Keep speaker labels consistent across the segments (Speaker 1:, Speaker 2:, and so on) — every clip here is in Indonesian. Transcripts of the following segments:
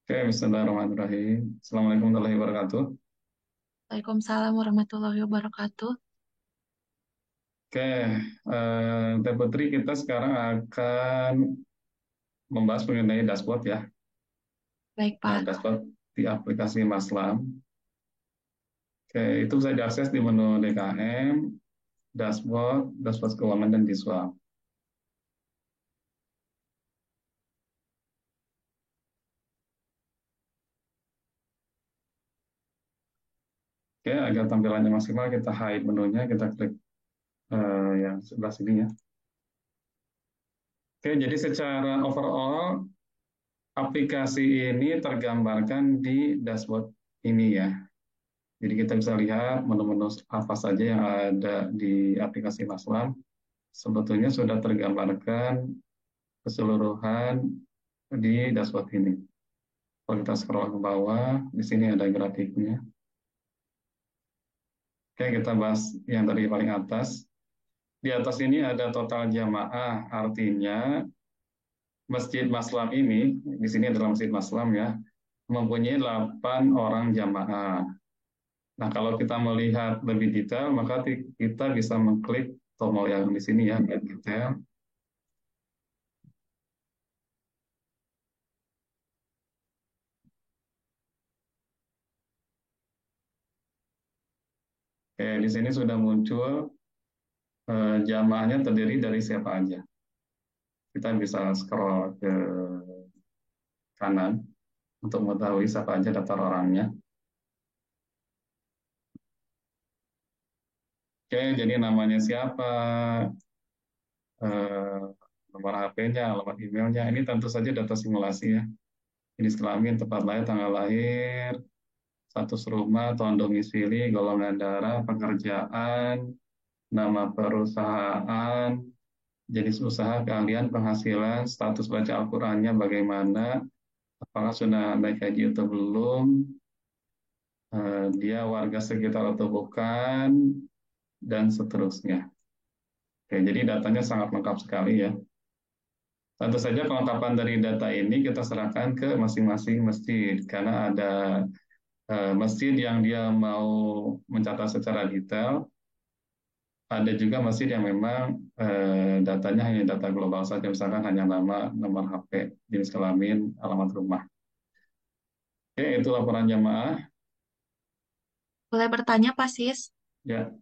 Speaker 1: Oke, Bismillahirrahmanirrahim. Assalamualaikum warahmatullahi wabarakatuh.
Speaker 2: Waalaikumsalam warahmatullahi wabarakatuh.
Speaker 1: Oke, Teh Putri, kita sekarang akan membahas mengenai dashboard ya.
Speaker 2: Baik, Pak.
Speaker 1: Dashboard di aplikasi Maslam. Oke, itu bisa diakses di menu DKM, dashboard, dashboard keuangan dan visual. Oke, agar tampilannya maksimal, kita hide menunya, kita klik yang sebelah sini ya. Oke, jadi secara overall, aplikasi ini tergambarkan di dashboard ini ya. Jadi kita bisa lihat menu-menu apa saja yang ada di aplikasi Maslam sebetulnya sudah tergambarkan keseluruhan di dashboard ini. Kalau kita scroll ke bawah, di sini ada grafiknya. Oke, kita bahas yang tadi paling atas. Di atas ini ada total jamaah, artinya Masjid Maslam ini, di sini adalah Masjid Maslam ya, mempunyai 8 orang jamaah. Nah, kalau kita melihat lebih detail, maka kita bisa mengklik tombol yang di sini ya, lihat detail. Oke, di sini sudah muncul jamaahnya terdiri dari siapa aja. Kita bisa scroll ke kanan untuk mengetahui siapa aja daftar orangnya. Oke, jadi namanya siapa, eh, nomor HP-nya, alamat emailnya. Ini tentu saja data simulasi ya. Jenis kelamin, tempat lahir, tanggal lahir, status rumah, tahun domisili, golongan darah, pekerjaan, nama perusahaan, jenis usaha, keahlian, penghasilan, status baca Al-Qur'annya bagaimana, apakah sudah naik haji atau belum, dia warga sekitar atau bukan, dan seterusnya. Oke, jadi datanya sangat lengkap sekali ya. Tentu saja kelengkapan dari data ini kita serahkan ke masing-masing masjid, karena ada masjid yang dia mau mencatat secara detail, ada juga masjid yang memang datanya hanya data global saja, misalkan hanya nama, nomor HP, jenis kelamin, alamat rumah. Oke, itu laporan jamaah.
Speaker 2: Boleh bertanya, Pak Sis?
Speaker 1: Ya,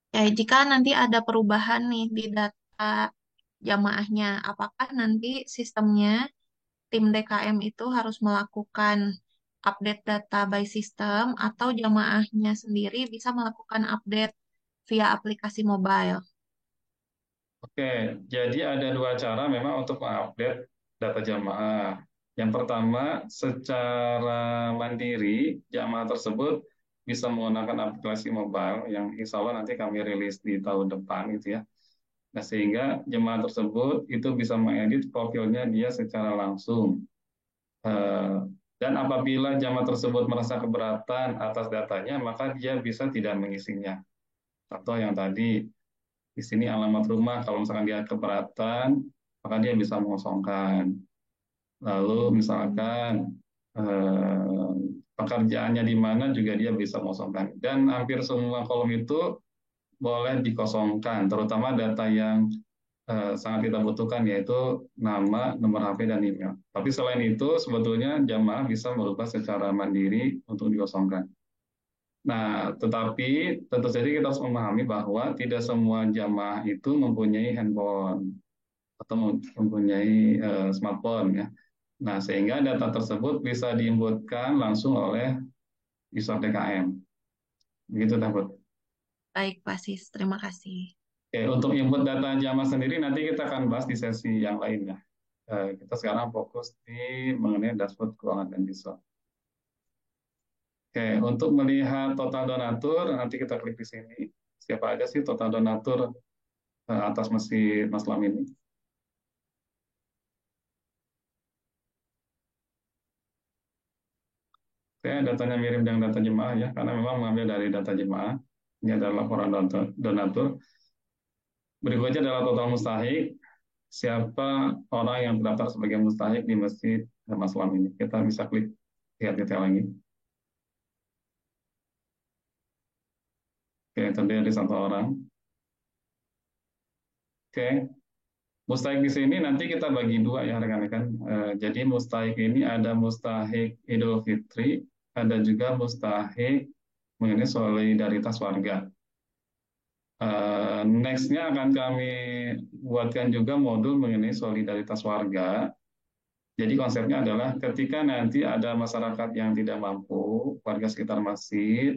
Speaker 2: Ya, jika nanti ada perubahan nih di data jamaahnya, apakah nanti sistemnya tim DKM itu harus melakukan update data by system atau jamaahnya sendiri bisa melakukan update via aplikasi mobile?
Speaker 1: oke. Jadi ada dua cara memang untuk mengupdate data jamaah. Yang pertama, secara mandiri, jamaah tersebut bisa menggunakan aplikasi mobile yang insya Allah nanti kami rilis di tahun depan gitu ya. Nah, sehingga jemaah tersebut itu bisa mengedit profilnya dia secara langsung. Eh, Dan apabila jemaah tersebut merasa keberatan atas datanya, maka dia bisa tidak mengisinya. Contoh yang tadi, di sini alamat rumah, kalau misalkan dia keberatan, maka dia bisa mengosongkan. Lalu misalkan eh, pekerjaannya di mana juga dia bisa mengosongkan. Dan hampir semua kolom itu boleh dikosongkan, terutama data yang sangat kita butuhkan yaitu nama, nomor HP, dan email. Tapi selain itu, sebetulnya jamaah bisa merubah secara mandiri untuk dikosongkan. Nah, tetapi tentu saja kita harus memahami bahwa tidak semua jamaah itu mempunyai handphone atau mempunyai smartphone ya. Nah, sehingga data tersebut bisa diinputkan langsung oleh user DKM. Begitu, Dapat.
Speaker 2: Baik, Pak Sis. Terima kasih.
Speaker 1: Oke, untuk input data jamaah sendiri nanti kita akan bahas di sesi yang lainnya. Kita sekarang fokus di mengenai dashboard keuangan dan visual. Oke, untuk melihat total donatur, nanti kita klik di sini. Siapa aja sih total donatur atas Masjid Maslam ini? Oke, datanya mirip dengan data jemaah ya, karena memang mengambil dari data jemaah. Ini adalah laporan donatur. Berikutnya adalah total mustahik. siapa orang yang terdaftar sebagai mustahik di Masjid Mas Islam ini. Kita bisa klik lihat detail lagi. Oke, terdiri dari satu orang. Oke, mustahik di sini nanti kita bagi dua ya rekan-rekan. Jadi mustahik ini ada mustahik Idul Fitri, ada juga mustahik mengenai solidaritas warga. Next-nya akan kami buatkan juga modul mengenai solidaritas warga. Jadi konsepnya adalah ketika nanti ada masyarakat yang tidak mampu, warga sekitar masjid,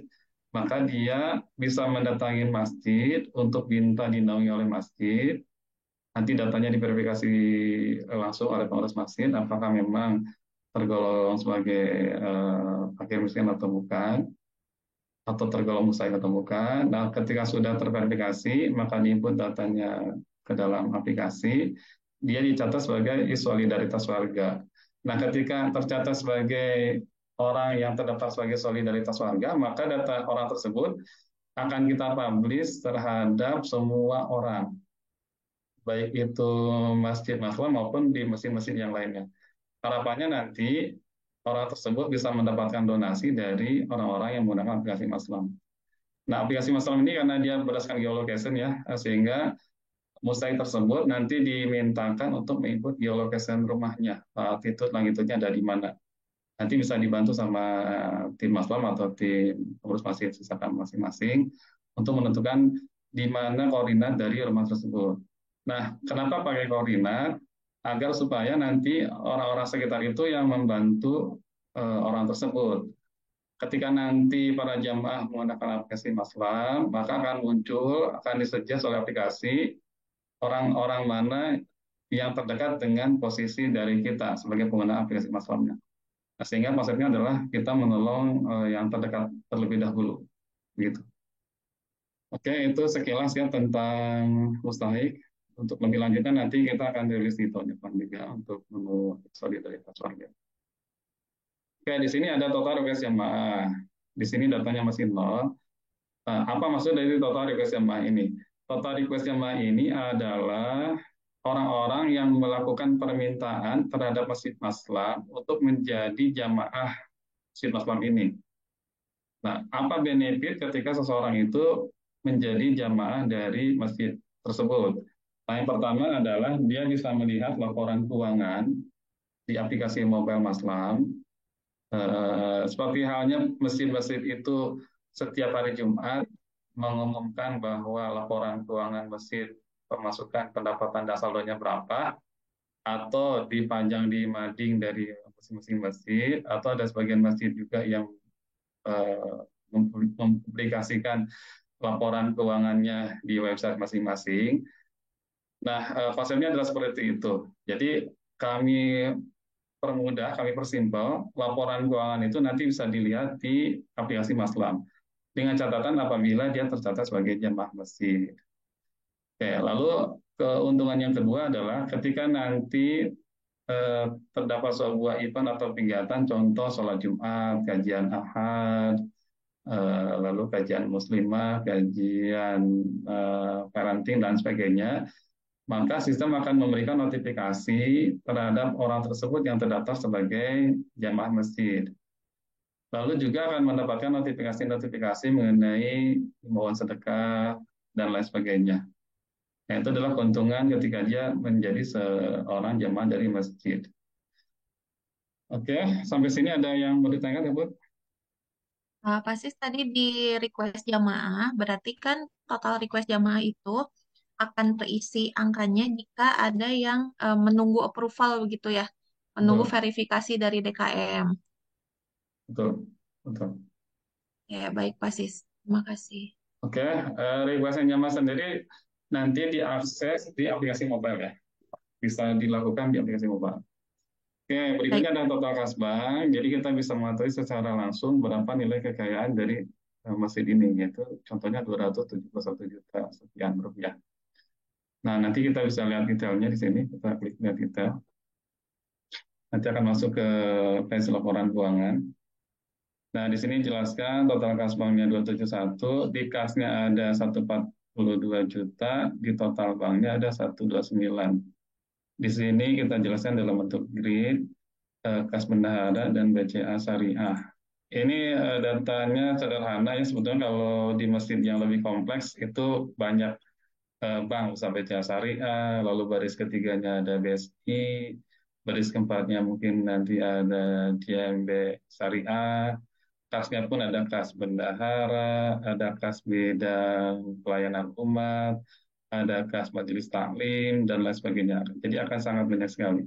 Speaker 1: maka dia bisa mendatangi masjid untuk minta dinaungi oleh masjid. Nanti datanya diverifikasi langsung oleh pengurus masjid, apakah memang tergolong sebagai fakir miskin atau bukan, atau tergolong mustahil atau bukan. Nah, ketika sudah terverifikasi, maka diinput datanya ke dalam aplikasi, dia dicatat sebagai solidaritas warga. Nah, ketika tercatat sebagai orang yang terdaftar sebagai solidaritas warga, maka data orang tersebut akan kita publish terhadap semua orang, baik itu masjid Maslam maupun di masjid-masjid yang lainnya. Harapannya nanti orang tersebut bisa mendapatkan donasi dari orang-orang yang menggunakan aplikasi Maslam. Nah, aplikasi Maslam ini karena dia berdasarkan geolocation ya, sehingga mustahik tersebut nanti dimintakan untuk menginput geolocation rumahnya, altitude longitude-nya ada di mana. Nanti bisa dibantu sama tim Maslam atau tim pengurus masjid sisakan masing-masing untuk menentukan di mana koordinat dari rumah tersebut. Nah, kenapa pakai koordinat? Agar supaya nanti orang-orang sekitar itu yang membantu orang tersebut. Ketika nanti para jamaah menggunakan aplikasi Maslam, maka akan muncul, akan disuggest oleh aplikasi orang-orang mana yang terdekat dengan posisi dari kita sebagai pengguna aplikasi Maslamnya. Nah, sehingga konsepnya adalah kita menolong yang terdekat terlebih dahulu. Gitu. Oke, itu sekilas ya tentang mustahik. Untuk lebih lanjutnya nanti kita akan rilis di tahun depan juga untuk menu solidaritas warga. Oke, di sini ada total request jamaah. Di sini datanya masih nol. Apa maksud dari total request jamaah ini? Total request jamaah ini adalah orang-orang yang melakukan permintaan terhadap Masjid Maslam untuk menjadi jamaah Masjid Maslam ini. Nah, apa benefit ketika seseorang itu menjadi jamaah dari masjid tersebut? Nah, yang pertama adalah dia bisa melihat laporan keuangan di aplikasi mobile Maslam. Seperti halnya masjid-masjid itu setiap hari Jumat mengumumkan bahwa laporan keuangan masjid pemasukan pendapatan dan saldonya berapa, atau dipajang di mading dari masing-masing masjid, atau ada sebagian masjid juga yang eh, mempublikasikan laporan keuangannya di website masing-masing. Nah, konsepnya adalah seperti itu. Jadi kami permudah, kami persimpel, laporan keuangan itu nanti bisa dilihat di aplikasi Maslam. Dengan catatan apabila dia tercatat sebagai jamaah masjid. Oke, lalu keuntungan yang kedua adalah ketika nanti terdapat sebuah event atau kegiatan, contoh sholat Jumat, kajian Ahad, lalu kajian muslimah, kajian parenting, dan sebagainya, maka sistem akan memberikan notifikasi terhadap orang tersebut yang terdaftar sebagai jamaah masjid. Lalu juga akan mendapatkan notifikasi-notifikasi mengenai himbauan sedekah dan lain sebagainya. Nah, itu adalah keuntungan ketika dia menjadi seorang jamaah dari masjid. Oke, sampai sini ada yang mau ditanyakan ya, Bu?
Speaker 2: Pasti tadi di request jamaah, berarti kan total request jamaah itu akan terisi angkanya jika ada yang menunggu approval begitu ya, menunggu
Speaker 1: Betul,
Speaker 2: verifikasi dari DKM.
Speaker 1: betul, betul.
Speaker 2: Ya, baik Pak Sis. Terima kasih.
Speaker 1: Oke, request yang jamaah sendiri nanti diakses di aplikasi mobile ya. Bisa dilakukan di aplikasi mobile. Oke,
Speaker 2: Baik,
Speaker 1: berikutnya ada total kasbah. Jadi kita bisa mengetahui secara langsung berapa nilai kekayaan dari masjid ini, yaitu contohnya 271 juta sekian rupiah. Nah, nanti kita bisa lihat detailnya di sini. Kita klik lihat detail. Nanti akan masuk ke page laporan keuangan. Nah, di sini jelaskan total kas banknya 271, di kasnya ada 142 juta, di total banknya ada 129. Di sini kita jelaskan dalam bentuk grid, kas bendahara, dan BCA syariah. Ini datanya sederhana ya, sebetulnya kalau di masjid yang lebih kompleks itu banyak bank sampai BCA syariah, lalu baris ketiganya ada BSI, baris keempatnya mungkin nanti ada DMB syariah, kasnya pun ada kas bendahara, ada kas bidang pelayanan umat, ada kas majelis taklim, dan lain sebagainya. Jadi akan sangat banyak sekali.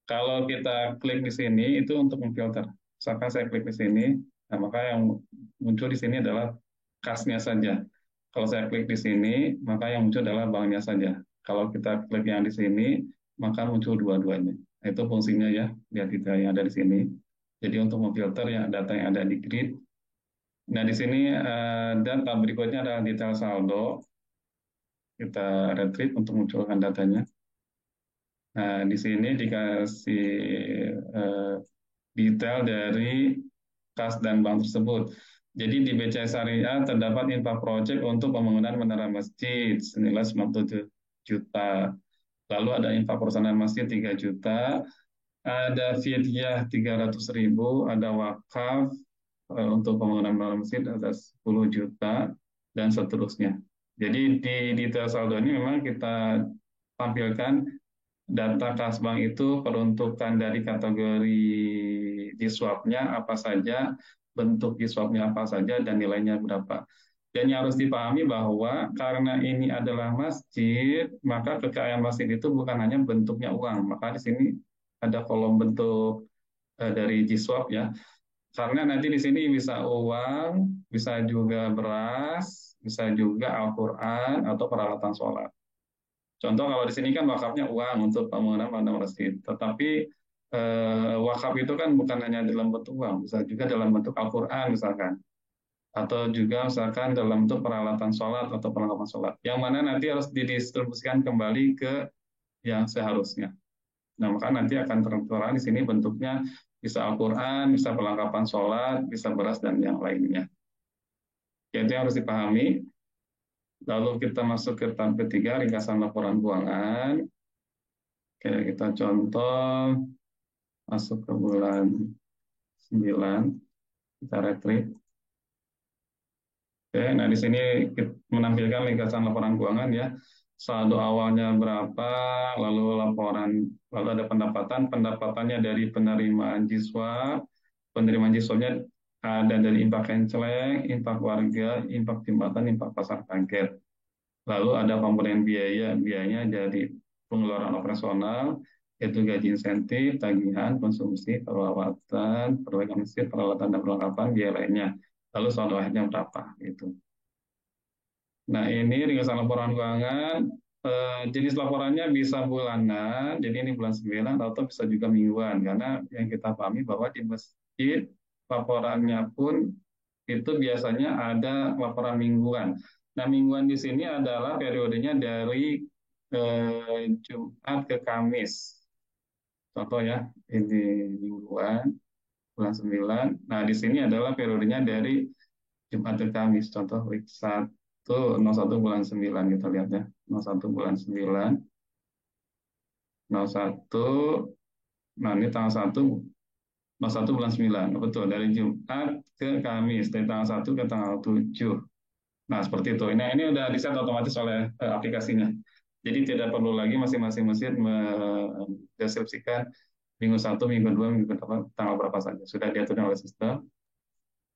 Speaker 1: Kalau kita klik di sini itu untuk memfilter. Misalkan saya klik di sini, nah maka yang muncul di sini adalah kasnya saja. Kalau saya klik di sini, maka yang muncul adalah banknya saja. Kalau kita klik yang di sini, maka muncul dua-duanya. Nah, itu fungsinya ya, lihat detail yang ada di sini. Jadi untuk memfilter yang data yang ada di grid. Nah, di sini data berikutnya adalah detail saldo. Kita retrieve untuk munculkan datanya. Nah, di sini dikasih eh, detail dari kas dan bank tersebut. Jadi di BCA Syariah terdapat info project untuk pembangunan menara masjid senilai 97 juta. Lalu ada info perusahaan masjid 3 juta, ada fidyah 300.000, ada wakaf untuk pembangunan menara masjid ada 10 juta, dan seterusnya. Jadi di detail saldo ini memang kita tampilkan data kas bank itu peruntukan dari kategori di swapnya apa saja, bentuk di swapnya apa saja, dan nilainya berapa. Dan yang harus dipahami bahwa karena ini adalah masjid, maka kekayaan masjid itu bukan hanya bentuknya uang. Maka di sini ada kolom bentuk dari G-Swap ya. Karena nanti di sini bisa uang, bisa juga beras, bisa juga Al-Quran atau peralatan sholat. Contoh kalau di sini kan wakafnya uang untuk pembangunan bangunan masjid, tetapi wakaf itu kan bukan hanya dalam bentuk uang, bisa juga dalam bentuk Al-Quran misalkan, atau juga misalkan dalam bentuk peralatan sholat atau perlengkapan sholat, yang mana nanti harus didistribusikan kembali ke yang seharusnya. Nah, maka nanti akan tertera di sini bentuknya bisa Al-Quran, bisa perlengkapan sholat, bisa beras, dan yang lainnya. Itu yang harus dipahami. Lalu kita masuk ke tahap ketiga, ringkasan laporan keuangan. Oke, kita contoh masuk ke bulan 9, kita retrieve. Oke, nah di sini kita menampilkan ringkasan laporan keuangan ya. Saldo awalnya berapa, lalu laporan, lalu ada pendapatan, pendapatannya dari penerimaan siswa, penerimaan siswanya ada dari infak kenceleng, infak warga, infak jembatan, infak pasar kaget. Lalu ada komponen biaya, biayanya dari pengeluaran operasional, yaitu gaji insentif, tagihan, konsumsi, perawatan, perbaikan masjid, peralatan dan perlengkapan, biaya lainnya. Lalu saldo akhirnya berapa? Gitu. Nah, ini ringkasan laporan keuangan. Jenis laporannya bisa bulanan, jadi ini bulan 9, atau bisa juga mingguan, karena yang kita pahami bahwa di masjid laporannya pun itu biasanya ada laporan mingguan. Nah, mingguan di sini adalah periodenya dari Jumat ke Kamis. Contoh ya, ini mingguan, bulan 9. Nah, di sini adalah periodenya dari Jumat ke Kamis. Contoh week 1, 01 bulan 9 kita lihat ya. 01 bulan 9, 01, nah ini tanggal 1, 01 bulan 9. Betul, dari Jumat ke Kamis, dari tanggal 1 ke tanggal 7. Nah, seperti itu. Nah, ini udah di-set otomatis oleh aplikasinya. Jadi tidak perlu lagi masing-masing masjid mendeskripsikan minggu 1, minggu 2, minggu berapa, tanggal berapa saja. Sudah diatur oleh sistem.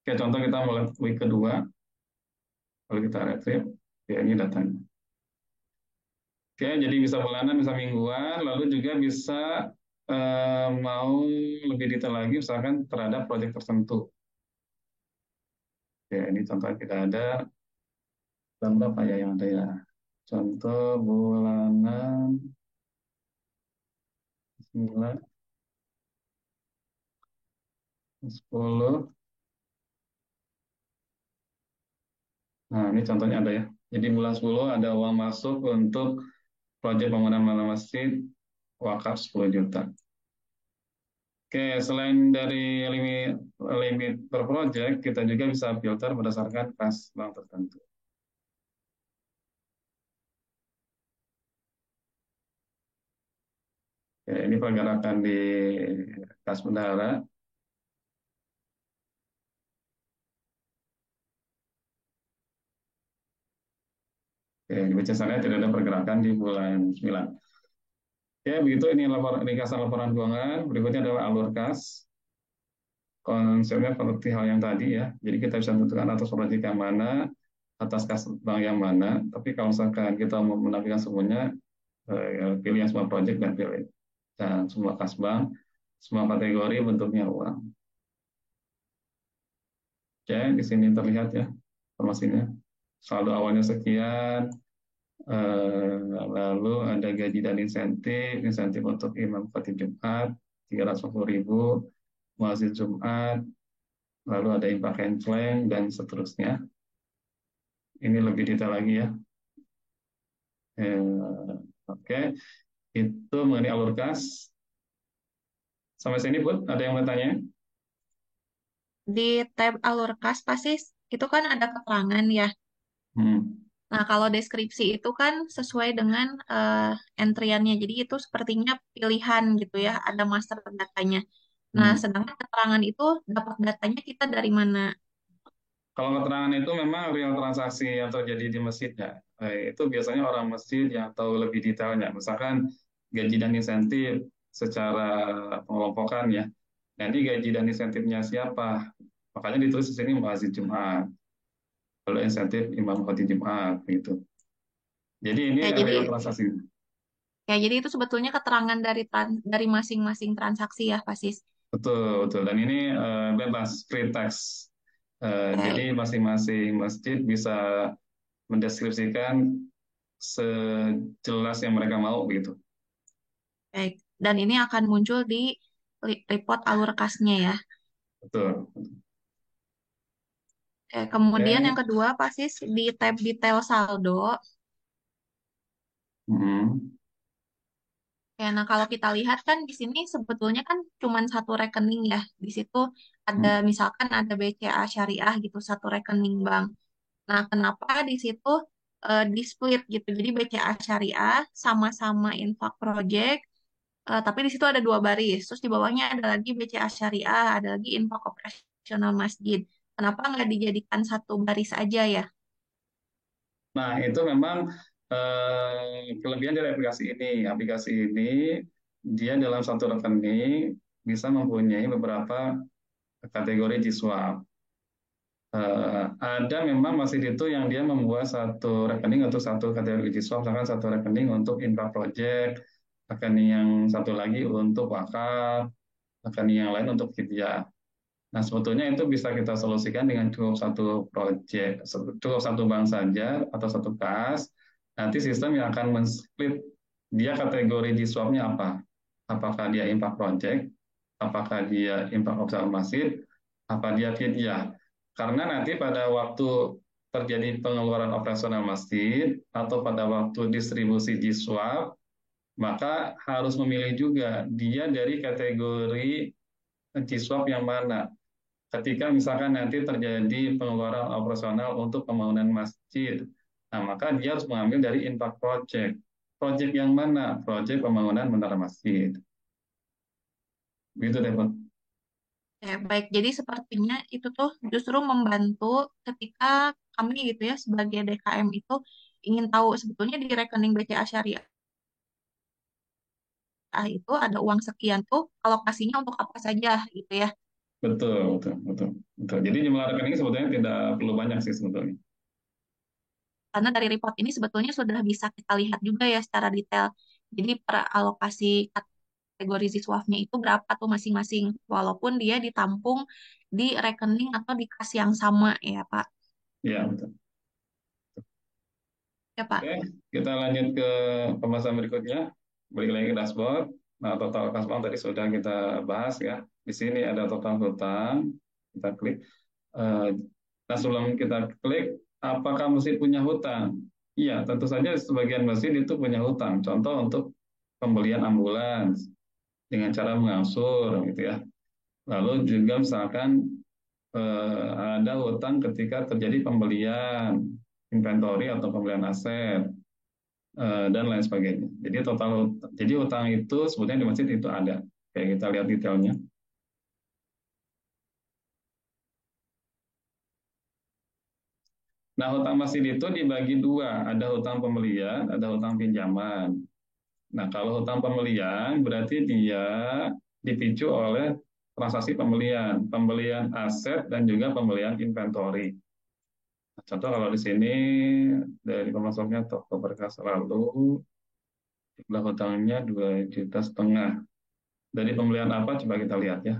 Speaker 1: Oke, contoh kita mulai week kedua, kalau kita retrieve, ya ini datanya. Oke, jadi bisa bulanan, bisa mingguan, lalu juga bisa mau lebih detail lagi, misalkan terhadap proyek tertentu. Ya, ini contoh kita ada, bulan berapa ya yang ada ya? Contoh bulanan 9, 10. Nah, ini contohnya ada ya. Jadi bulan 10 ada uang masuk untuk proyek bangunan malam masjid wakaf 10 juta. Oke, selain dari limit, limit per project, kita juga bisa filter berdasarkan kas bank tertentu. Oke, ini pergerakan di kas bendahara. Oke, di biasanya tidak ada pergerakan di bulan 9. Oke, begitu ini ringkasan laporan keuangan. Berikutnya adalah alur kas. Konsepnya seperti hal yang tadi ya. Jadi kita bisa tentukan atas proyek yang mana, atas kas bank yang mana. Tapi kalau misalkan kita mau menampilkan semuanya, ya pilih yang semua proyek dan pilih dan semua kas bank, semua kategori bentuknya uang. Oke, di sini terlihat ya informasinya. Saldo awalnya sekian, lalu ada gaji dan insentif, insentif untuk imam khatib Jumat 350.000, muazzin Jumat, lalu ada infak hanceling dan seterusnya. Ini lebih detail lagi ya. Oke, itu mengenai alur kas. Sampai sini Bud, ada yang mau tanya?
Speaker 2: Di tab alur kas pasti itu kan ada keterangan ya.
Speaker 1: Hmm.
Speaker 2: Nah, kalau deskripsi itu kan sesuai dengan entriannya. Jadi itu sepertinya pilihan gitu ya, ada master datanya. Nah,
Speaker 1: Hmm.
Speaker 2: sedangkan keterangan itu dapat datanya kita dari mana?
Speaker 1: Kalau keterangan itu memang real transaksi yang terjadi di masjidnya. Itu biasanya orang masjid yang tahu lebih detailnya. Misalkan gaji dan insentif secara pengelompokan ya. Nanti gaji dan insentifnya siapa? Makanya ditulis di sini muazzin Jumat. Kalau insentif imam khatib Jumat gitu. Jadi ini
Speaker 2: Ya,
Speaker 1: real
Speaker 2: jadi
Speaker 1: transaksi.
Speaker 2: jadi itu sebetulnya keterangan dari dari masing-masing transaksi ya, Pasis.
Speaker 1: Betul, betul. Dan ini bebas, free text.
Speaker 2: Oke,
Speaker 1: Jadi masing-masing masjid bisa mendeskripsikan sejelas yang mereka mau gitu.
Speaker 2: baik. Dan ini akan muncul di report alur kasnya ya.
Speaker 1: Betul.
Speaker 2: Oke, kemudian yang
Speaker 1: Oke.
Speaker 2: kedua, Pasis di tab detail saldo.
Speaker 1: Hmm.
Speaker 2: Ya, nah kalau kita lihat kan di sini sebetulnya kan cuma satu rekening ya. Di situ ada
Speaker 1: Hmm.
Speaker 2: misalkan ada BCA Syariah gitu, satu rekening bank. Nah, kenapa di situ di split gitu. Jadi BCA Syariah sama-sama infak project, tapi di situ ada dua baris. Terus di bawahnya ada lagi BCA Syariah, ada lagi infak operasional masjid. Kenapa nggak dijadikan satu baris aja ya?
Speaker 1: Nah, itu memang kelebihan dari aplikasi ini. Aplikasi ini dia dalam satu rekening bisa mempunyai beberapa kategori Jiswap. Ada memang masih itu yang dia membuat satu rekening untuk satu kategori Jiswap, misalkan satu rekening untuk infra project, rekening yang satu lagi untuk wakaf, rekening yang lain untuk fidyah. Nah, sebetulnya itu bisa kita solusikan dengan cukup satu project, cukup satu bank saja atau satu kas. Nanti sistem yang akan men-split dia kategori di swapnya apa. Apakah dia impact project, apakah dia impact opsional masif, apa dia fidyah. Karena nanti pada waktu terjadi pengeluaran operasional masjid atau pada waktu distribusi di swap, maka harus memilih juga dia dari kategori G-swap yang mana. Ketika misalkan nanti terjadi pengeluaran operasional untuk pembangunan masjid, nah maka dia harus mengambil dari impact project. Project yang mana? Project pembangunan menara masjid. Begitu deh, Pak.
Speaker 2: Ya, baik. Jadi sepertinya itu tuh justru membantu ketika kami gitu ya sebagai DKM itu ingin tahu sebetulnya di rekening BCA Syariah itu ada uang sekian tuh alokasinya untuk apa saja gitu ya.
Speaker 1: Betul, betul, betul, betul. Jadi jumlah rekening sebetulnya tidak perlu banyak sih sebetulnya.
Speaker 2: Karena dari report ini sebetulnya sudah bisa kita lihat juga ya secara detail. Jadi per alokasi kategori siswafnya itu berapa tuh masing-masing walaupun dia ditampung di rekening atau di kas yang sama ya Pak.
Speaker 1: Ya, betul.
Speaker 2: Ya
Speaker 1: Oke,
Speaker 2: Pak.
Speaker 1: kita lanjut ke pembahasan berikutnya. Balik lagi ke dashboard. Nah, total kas bank tadi sudah kita bahas ya. Di sini ada total hutang. Kita klik. Eh, Nah, sebelum kita klik, apakah masjid punya hutang? Iya, tentu saja sebagian masjid itu punya hutang. Contoh untuk pembelian ambulans dengan cara mengangsur, gitu ya. Lalu juga misalkan ada hutang ketika terjadi pembelian inventory atau pembelian aset. dan lain sebagainya. Jadi utang itu sebetulnya di masjid itu ada. Kayak kita lihat detailnya. Nah, hutang masjid itu dibagi dua, ada hutang pembelian, ada hutang pinjaman. Nah, kalau hutang pembelian berarti dia dipicu oleh transaksi pembelian, pembelian aset dan juga pembelian inventory. Nah, contoh kalau di sini dari pemasoknya toko berkas lalu jumlah hutangnya 2,5 juta. Dari pembelian apa? Coba kita lihat ya.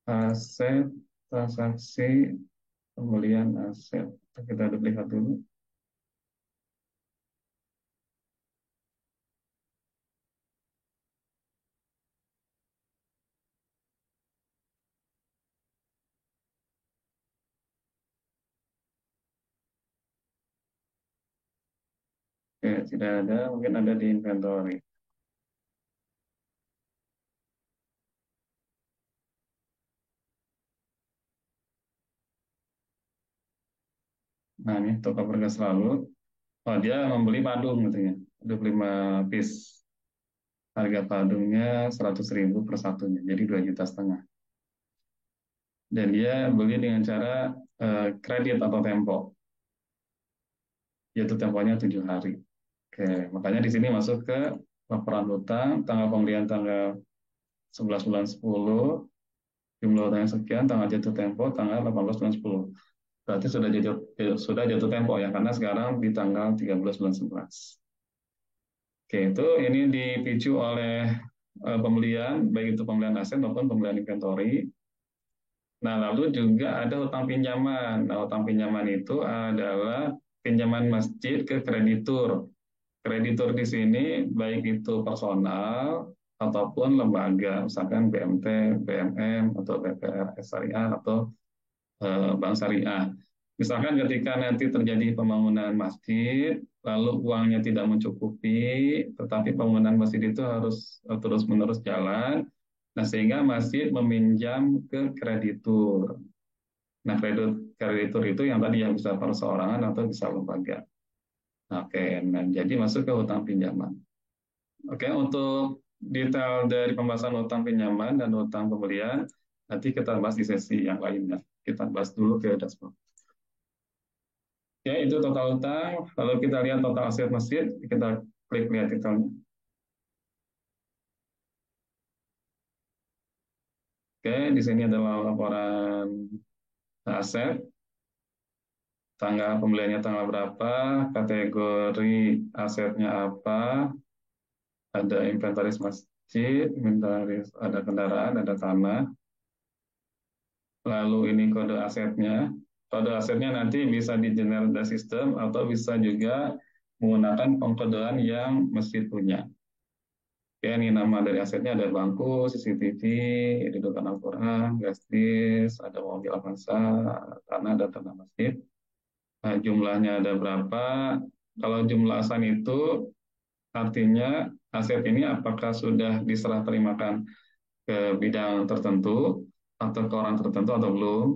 Speaker 1: Aset, transaksi, pembelian aset. Kita lihat dulu. Oke, tidak ada, mungkin ada di inventory. Nah, ini toko berkas lalu. Oh, dia membeli padung katanya. 25 piece. Harga padungnya 100.000 per satunya, jadi 2,5 juta. Dan dia beli dengan cara kredit atau tempo, yaitu temponya 7 hari. Oke, makanya di sini masuk ke laporan hutang, tanggal pembelian tanggal 11 bulan 10, jumlah hutang sekian, tanggal jatuh tempo, tanggal 18 bulan 10. Berarti sudah jatuh tempo ya, karena sekarang di tanggal 13 bulan 11. Oke, itu ini dipicu oleh pembelian, baik itu pembelian aset maupun pembelian inventory. Nah, lalu juga ada hutang pinjaman. Nah, hutang pinjaman itu adalah pinjaman masjid ke kreditur. Kreditur di sini baik itu personal ataupun lembaga, misalkan BMT, BMM, atau BPR Syariah, atau Bank Syariah. Misalkan ketika nanti terjadi pembangunan masjid, lalu uangnya tidak mencukupi, tetapi pembangunan masjid itu harus terus-menerus jalan, nah sehingga masjid meminjam ke kreditur. Nah, kreditur itu yang tadi yang bisa perseorangan atau bisa lembaga. Oke, nah jadi masuk ke hutang pinjaman. Oke, untuk detail dari pembahasan hutang pinjaman dan hutang pembelian, nanti kita bahas di sesi yang lainnya. Kita bahas dulu ke dashboard. Ya, itu total hutang. Lalu kita lihat total aset masjid, kita klik lihat detailnya. Oke, di sini adalah laporan aset, tanggal pembeliannya tanggal berapa, kategori asetnya apa, ada inventaris masjid, inventaris ada kendaraan, ada tanah, lalu ini kode asetnya. Kode asetnya nanti bisa di generate dari sistem atau bisa juga menggunakan pengkodean yang masjid punya. Ya, ini nama dari asetnya ada bangku, CCTV, dudukan Al-Quran, gas disk, ada mobil Avanza, tanah, dan tanah masjid. Nah, jumlahnya ada berapa? Kalau jumlah asan itu artinya aset ini apakah sudah diserah terimakan ke bidang tertentu atau ke orang tertentu atau belum.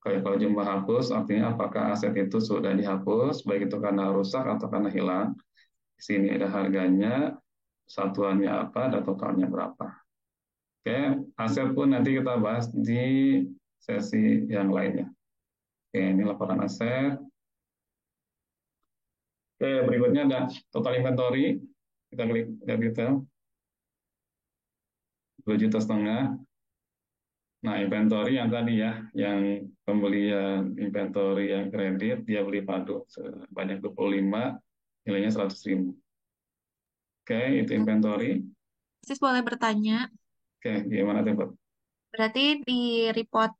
Speaker 1: Kayak kalau jumlah hapus artinya apakah aset itu sudah dihapus baik itu karena rusak atau karena hilang. Di sini ada harganya, satuannya apa, dan totalnya berapa. Oke, aset pun nanti kita bahas di sesi yang lainnya. Oke, ini laporan aset. Oke, berikutnya ada total inventory. Kita klik lihat detail, 2,5 juta. Nah, inventory yang tadi ya, yang pembelian inventory yang kredit, dia beli padu sebanyak 25, nilainya 100.000. Oke, itu inventory.
Speaker 2: Sis boleh bertanya,
Speaker 1: Oke, gimana tuh, Pak?
Speaker 2: berarti di report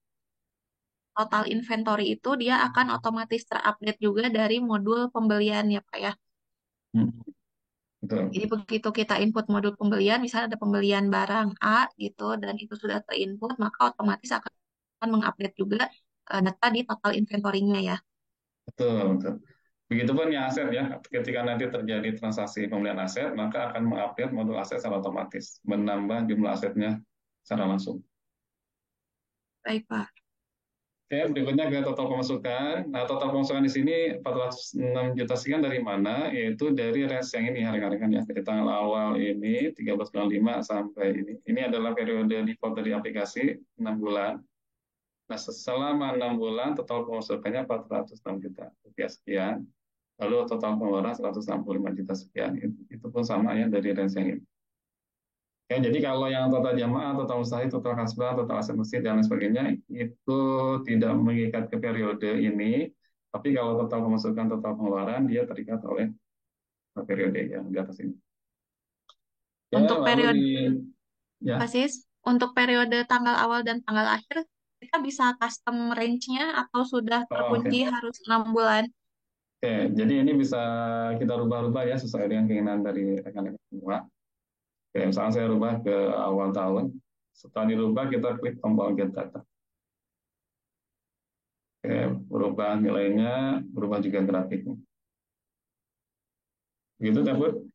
Speaker 2: total inventory itu dia akan otomatis terupdate juga dari modul pembelian ya Pak ya.
Speaker 1: Hmm, betul.
Speaker 2: Jadi begitu kita input modul pembelian, misalnya ada pembelian barang A gitu, dan itu sudah terinput, maka otomatis akan mengupdate juga data di total inventory-nya ya.
Speaker 1: Betul, betul. Begitupun yang aset ya, ketika nanti terjadi transaksi pembelian aset, maka akan mengupdate modul aset secara otomatis, menambah jumlah asetnya secara langsung.
Speaker 2: Baik Pak.
Speaker 1: Oke, berikutnya ke total pemasukan. Nah, total pemasukan di sini 406 juta sekian dari mana? Yaitu dari range yang ini, rekan-rekan ya. Dari tanggal awal ini, 13.05 sampai ini. Ini adalah periode default dari aplikasi, 6 bulan. Nah, selama 6 bulan, total pemasukannya 406 juta rupiah sekian. Lalu total pengeluaran 165 juta sekian. Itu pun sama ya dari range yang ini. Ya, jadi kalau yang total jamaah, total mustahil, total kasbah, total aset masjid, dan lain sebagainya, itu tidak mengikat ke periode ini, tapi kalau total pemasukan, total pengeluaran, dia terikat oleh periode yang di atas ini. Ya,
Speaker 2: Untuk
Speaker 1: lalu
Speaker 2: periode
Speaker 1: ya,
Speaker 2: basis, untuk periode tanggal awal dan tanggal akhir, kita bisa custom range-nya atau sudah
Speaker 1: oh,
Speaker 2: terkunci
Speaker 1: oke.
Speaker 2: harus 6 bulan.
Speaker 1: Oke, jadi ini bisa kita rubah-rubah ya sesuai dengan keinginan dari rekan-rekan semua. Oke, misalnya saya rubah ke awal tahun, setelah dirubah kita klik tombol get data. Oke, berubah nilainya, berubah juga grafiknya. Gitu, Tepur?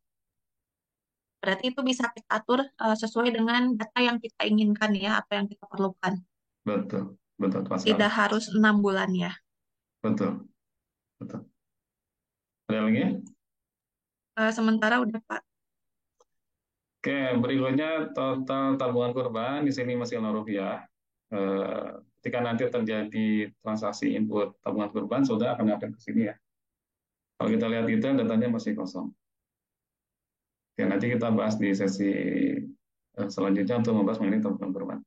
Speaker 2: Berarti itu bisa kita atur sesuai dengan data yang kita inginkan ya, apa yang kita perlukan.
Speaker 1: Betul, betul, pas sekali.
Speaker 2: Tidak harus 6 bulan ya.
Speaker 1: Betul, betul. Ada lagi?
Speaker 2: Sementara udah Pak.
Speaker 1: Oke, berikutnya total tabungan kurban di sini masih rupiah. Ketika nanti terjadi transaksi input tabungan kurban, sudah akan ada ke sini ya. Kalau kita lihat detail, datanya masih kosong. Oke, nanti kita bahas di sesi selanjutnya untuk membahas mengenai tabungan kurban.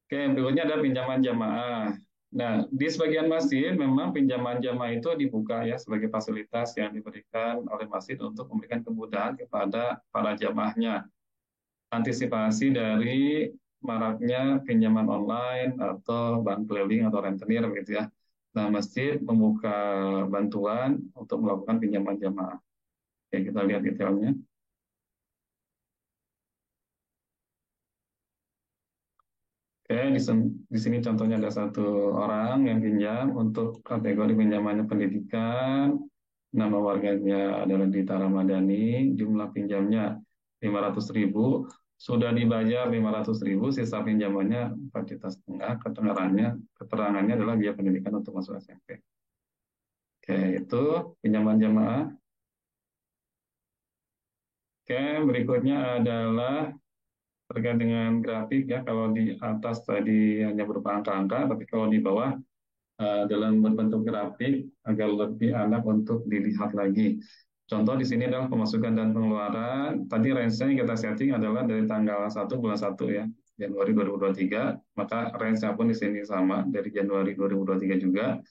Speaker 1: Oke, berikutnya ada pinjaman jamaah. Nah, di sebagian masjid memang pinjaman jamaah itu dibuka ya sebagai fasilitas yang diberikan oleh masjid untuk memberikan kemudahan kepada para jamaahnya. Antisipasi dari maraknya pinjaman online atau bank keliling atau rentenir begitu ya. Nah, masjid membuka bantuan untuk melakukan pinjaman jamaah. Oke, kita lihat detailnya. Oke, di sini contohnya ada satu orang yang pinjam untuk kategori pinjamannya pendidikan, nama warganya adalah Dita Ramadhani, jumlah pinjamnya 500.000, sudah dibayar 500.000, sisa pinjamannya 4,5 juta, keterangannya adalah biaya pendidikan untuk masuk SMP. Oke, itu pinjaman jamaah. Oke, berikutnya adalah terkait dengan grafik ya, kalau di atas tadi hanya berupa angka-angka, tapi kalau di bawah dalam berbentuk grafik agar lebih enak untuk dilihat lagi. Contoh di sini adalah pemasukan dan pengeluaran. Tadi range-nya yang kita setting adalah dari tanggal 1 bulan 1 ya, Januari 2023. Maka range-nya pun di sini sama dari Januari 2023 juga.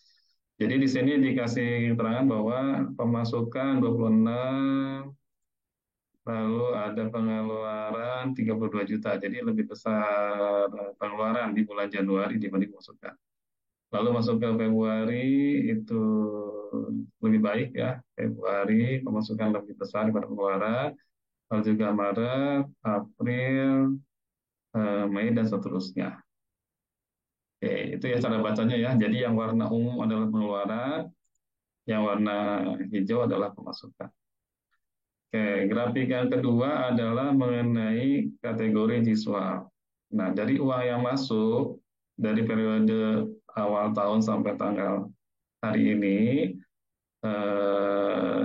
Speaker 1: Jadi di sini dikasih keterangan bahwa pemasukan 26, lalu ada pengeluaran 32 juta. Jadi lebih besar pengeluaran di bulan Januari dibanding pemasukan. Lalu masuk ke Februari itu lebih baik ya. Februari pemasukan lebih besar daripada pengeluaran. Lalu juga Maret, April, Mei dan seterusnya. Oke, itu ya cara bacanya ya. Jadi yang warna ungu adalah pengeluaran, yang warna hijau adalah pemasukan. Oke, grafik yang kedua adalah mengenai kategori Jiswa. Nah, dari uang yang masuk dari periode awal tahun sampai tanggal hari ini,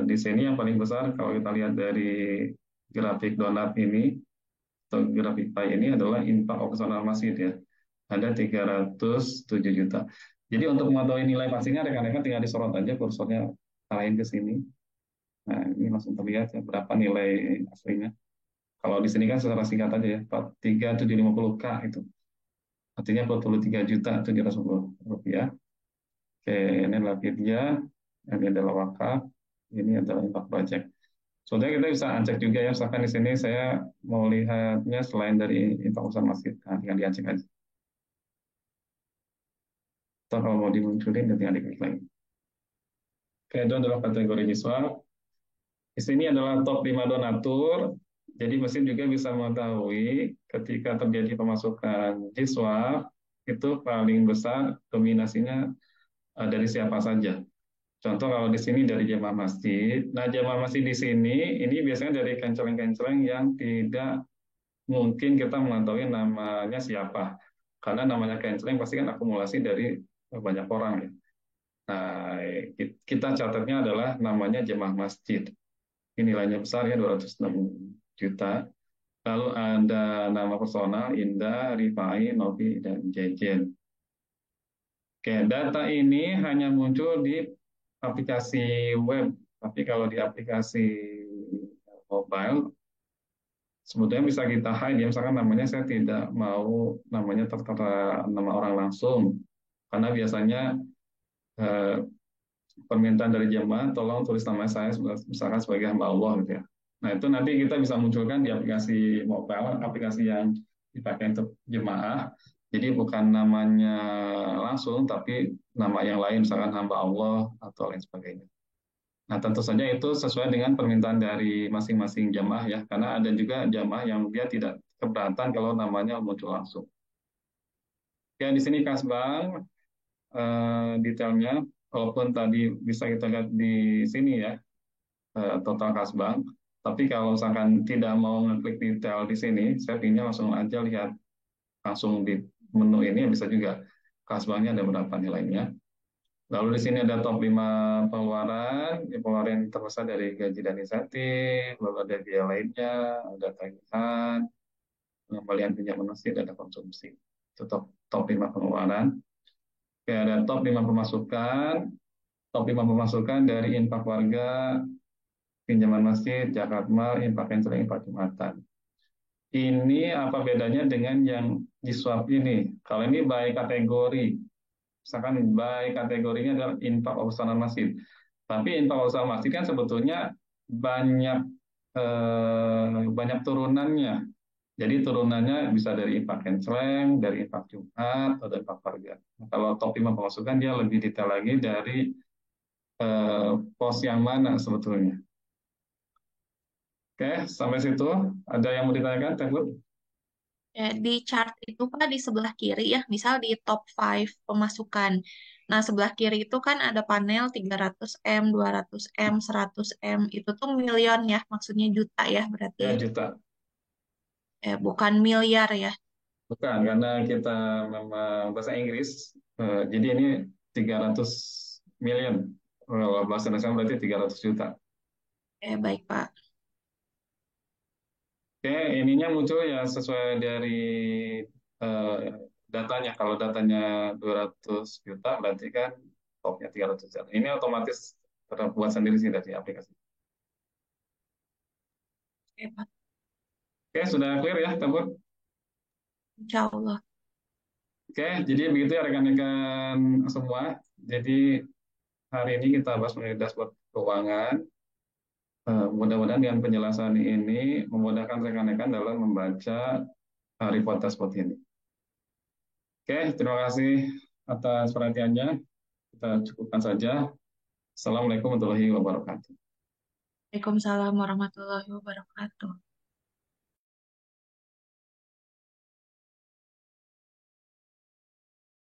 Speaker 1: di sini yang paling besar kalau kita lihat dari grafik donat ini atau grafik pie ini adalah infak operasional masjid ya. Ada 307 juta. Jadi untuk mengetahui nilai pastinya rekan-rekan tinggal disorot aja kursornya arahin ke sini. Nah, ini langsung terlihat ya berapa nilai aslinya. Kalau di sini kan secara singkat aja ya, 3.750K itu. Artinya 43 juta 750 rupiah. Oke, ini adalah vidya, ini adalah wakaf, ini adalah infak project. Soalnya kita bisa cek juga ya, misalkan di sini saya mau lihatnya selain dari infak usaha masjid, nah, tinggal dicek aja. Atau kalau mau dimunculin, dan tinggal diklik lagi. Oke, itu adalah kategori siswa. Di sini adalah top 5 donatur. Jadi mesin juga bisa mengetahui ketika terjadi pemasukan siswa, itu paling besar dominasinya dari siapa saja. Contoh kalau di sini dari jemaah masjid. Nah, jemaah masjid di sini ini biasanya dari kenceleng-kenceleng yang tidak mungkin kita mengetahui namanya siapa. Karena namanya canceling pasti kan akumulasi dari banyak orang ya. Nah, kita catatnya adalah namanya jemaah masjid. Ini nilainya besar ya 206 juta. Lalu ada nama personal Indah, Rifai, Novi, dan Jejen. Oke, data ini hanya muncul di aplikasi web, tapi kalau di aplikasi mobile sebetulnya bisa kita hide ya, misalkan namanya saya tidak mau namanya tertera nama orang langsung, karena biasanya eh, permintaan dari jemaah tolong tulis nama saya misalkan sebagai hamba Allah gitu ya. Nah itu nanti kita bisa munculkan di aplikasi mobile, aplikasi yang dipakai untuk jemaah. Jadi bukan namanya langsung, tapi nama yang lain, misalkan hamba Allah atau lain sebagainya. Nah tentu saja itu sesuai dengan permintaan dari masing-masing jamaah ya, karena ada juga jamaah yang dia tidak keberatan kalau namanya muncul langsung. Ya di sini Kasbang detailnya, walaupun tadi bisa kita lihat di sini ya total Kasbang. Tapi kalau misalkan tidak mau ngeklik detail di sini, saya pinginnya langsung aja lihat langsung di menu ini bisa juga Kasbangnya ada berapa nilainya. Lalu di sini ada top 5 pengeluaran, ya, pengeluaran yang terbesar dari gaji dan insentif, lalu ada biaya lainnya, ada tagihan, pengembalian pinjaman masjid, ada konsumsi. Itu top 5 pengeluaran. Oke, ada top 5 pemasukan, top 5 pemasukan dari infak warga, pinjaman masjid, zakat mal, infak yang sering, infak jumatan. Ini apa bedanya dengan yang di swap ini? Kalau ini by kategori, misalkan by kategorinya adalah infak urusan masjid. Tapi infak urusan masjid kan sebetulnya banyak banyak turunannya. Jadi turunannya bisa dari infak kenceleng, dari infak Jumat, atau dari infak warga. Nah, kalau top 5 pemasukan dia lebih detail lagi dari pos yang mana sebetulnya. Oke, sampai situ. Ada yang mau ditanyakan, Tenggut?
Speaker 2: Ya, di chart itu Pak di sebelah kiri ya, misal di top 5 pemasukan. Nah, sebelah kiri itu kan ada panel 300M, 200M, 100M. Itu tuh million ya, maksudnya juta ya berarti.
Speaker 1: Ya, juta.
Speaker 2: Bukan miliar ya.
Speaker 1: Bukan, karena kita memang bahasa Inggris, jadi ini 300 million. Kalau bahasa Indonesia berarti 300 juta.
Speaker 2: Baik Pak.
Speaker 1: Oke, ininya muncul ya sesuai dari eh, datanya. Kalau datanya 200 juta, berarti kan topnya 300 juta. Ini otomatis terbuat sendiri sih dari aplikasi.
Speaker 2: Pak.
Speaker 1: Oke, sudah clear ya, Tembur?
Speaker 2: Insya Allah.
Speaker 1: Oke, jadi begitu ya rekan-rekan semua. Jadi hari ini kita bahas mengenai dashboard keuangan. Mudah-mudahan dengan penjelasan ini memudahkan rekan-rekan dalam membaca report dashboard ini. Oke, terima kasih atas perhatiannya. Kita cukupkan saja. Assalamualaikum warahmatullahi wabarakatuh.
Speaker 2: Waalaikumsalam warahmatullahi wabarakatuh.